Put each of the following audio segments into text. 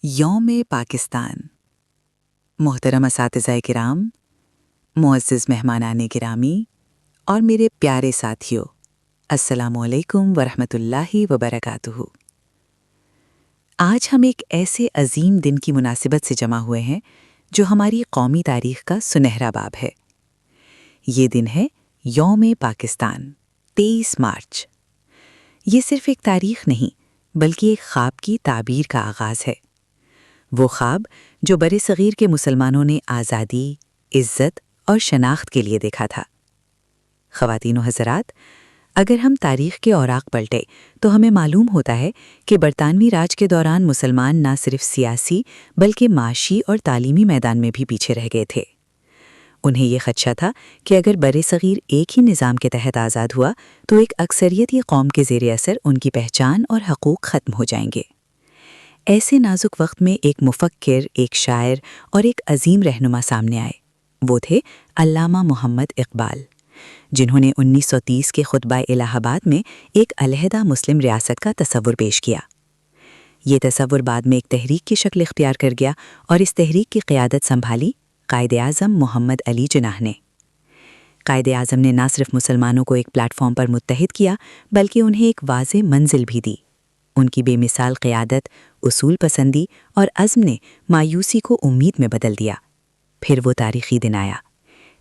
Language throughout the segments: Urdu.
یوم پاکستان۔ محترم اساتذہ کرام، معزز مہمانان گرامی اور میرے پیارے ساتھیوں، السلام علیکم ورحمۃ اللہ وبرکاتہ۔ آج ہم ایک ایسے عظیم دن کی مناسبت سے جمع ہوئے ہیں جو ہماری قومی تاریخ کا سنہرا باب ہے۔ یہ دن ہے یوم پاکستان، 23 مارچ۔ یہ صرف ایک تاریخ نہیں بلکہ ایک خواب کی تعبیر کا آغاز ہے۔ وہ خواب جو برِ صغیر کے مسلمانوں نے آزادی، عزت اور شناخت کے لیے دیکھا تھا۔ خواتین و حضرات، اگر ہم تاریخ کے اوراق پلٹے تو ہمیں معلوم ہوتا ہے کہ برطانوی راج کے دوران مسلمان نہ صرف سیاسی بلکہ معاشی اور تعلیمی میدان میں بھی پیچھے رہ گئے تھے۔ انہیں یہ خدشہ تھا کہ اگر برِ صغیر ایک ہی نظام کے تحت آزاد ہوا تو ایک اکثریتی قوم کے زیر اثر ان کی پہچان اور حقوق ختم ہو جائیں گے۔ ایسے نازک وقت میں ایک مفکر، ایک شاعر اور ایک عظیم رہنما سامنے آئے۔ وہ تھے علامہ محمد اقبال، جنہوں نے 1930 کے خطبہ الہ آباد میں ایک علیحدہ مسلم ریاست کا تصور پیش کیا۔ یہ تصور بعد میں ایک تحریک کی شکل اختیار کر گیا اور اس تحریک کی قیادت سنبھالی قائد اعظم محمد علی جناح نے۔ قائد اعظم نے نہ صرف مسلمانوں کو ایک پلیٹ فارم پر متحد کیا بلکہ انہیں ایک واضح منزل بھی دی۔ ان کی بے مثال قیادت، اصول پسندی اور عزم نے مایوسی کو امید میں بدل دیا۔ پھر وہ تاریخی دن آیا،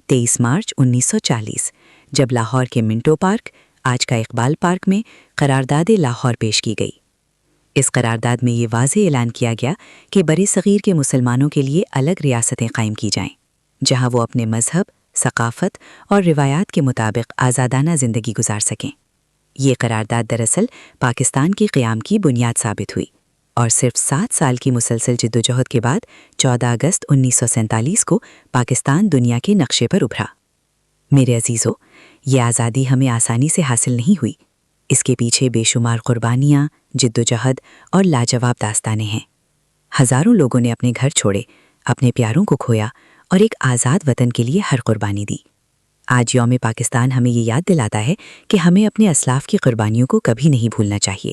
23 مارچ 1940، جب لاہور کے منٹو پارک، آج کا اقبال پارک میں قرارداد لاہور پیش کی گئی۔ اس قرارداد میں یہ واضح اعلان کیا گیا کہ برِ صغیر کے مسلمانوں کے لیے الگ ریاستیں قائم کی جائیں، جہاں وہ اپنے مذہب، ثقافت اور روایات کے مطابق آزادانہ زندگی گزار سکیں۔ یہ قرارداد دراصل پاکستان کے قیام کی بنیاد ثابت ہوئی اور صرف 7 سال کی مسلسل جدوجہد کے بعد 14 اگست 1947 کو پاکستان دنیا کے نقشے پر ابھرا۔ میرے عزیزو، یہ آزادی ہمیں آسانی سے حاصل نہیں ہوئی۔ اس کے پیچھے بے شمار قربانیاں، جدوجہد اور لاجواب داستانیں ہیں۔ ہزاروں لوگوں نے اپنے گھر چھوڑے، اپنے پیاروں کو کھویا اور ایک آزاد وطن کے لیے ہر قربانی دی۔ آج یوم پاکستان ہمیں یہ یاد دلاتا ہے کہ ہمیں اپنے اسلاف کی قربانیوں کو کبھی نہیں بھولنا چاہیے۔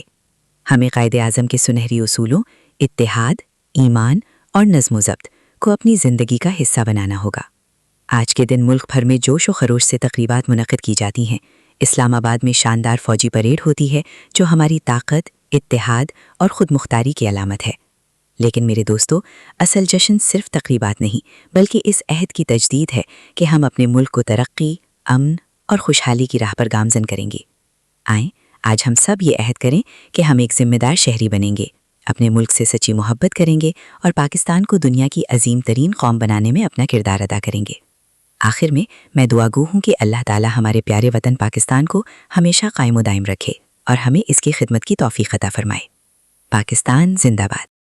ہمیں قائد اعظم کے سنہری اصولوں، اتحاد، ایمان اور نظم و ضبط کو اپنی زندگی کا حصہ بنانا ہوگا۔ آج کے دن ملک بھر میں جوش و خروش سے تقریبات منعقد کی جاتی ہیں۔ اسلام آباد میں شاندار فوجی پریڈ ہوتی ہے جو ہماری طاقت، اتحاد اور خود مختاری کی علامت ہے۔ لیکن میرے دوستو، اصل جشن صرف تقریبات نہیں بلکہ اس عہد کی تجدید ہے کہ ہم اپنے ملک کو ترقی، امن اور خوشحالی کی راہ پر گامزن کریں گے۔ آئیں آج ہم سب یہ عہد کریں کہ ہم ایک ذمہ دار شہری بنیں گے، اپنے ملک سے سچی محبت کریں گے اور پاکستان کو دنیا کی عظیم ترین قوم بنانے میں اپنا کردار ادا کریں گے۔ آخر میں دعا گو ہوں کہ اللہ تعالی ہمارے پیارے وطن پاکستان کو ہمیشہ قائم و دائم رکھے اور ہمیں اس کی خدمت کی توفیق عطا فرمائے۔ پاکستان زندہ باد۔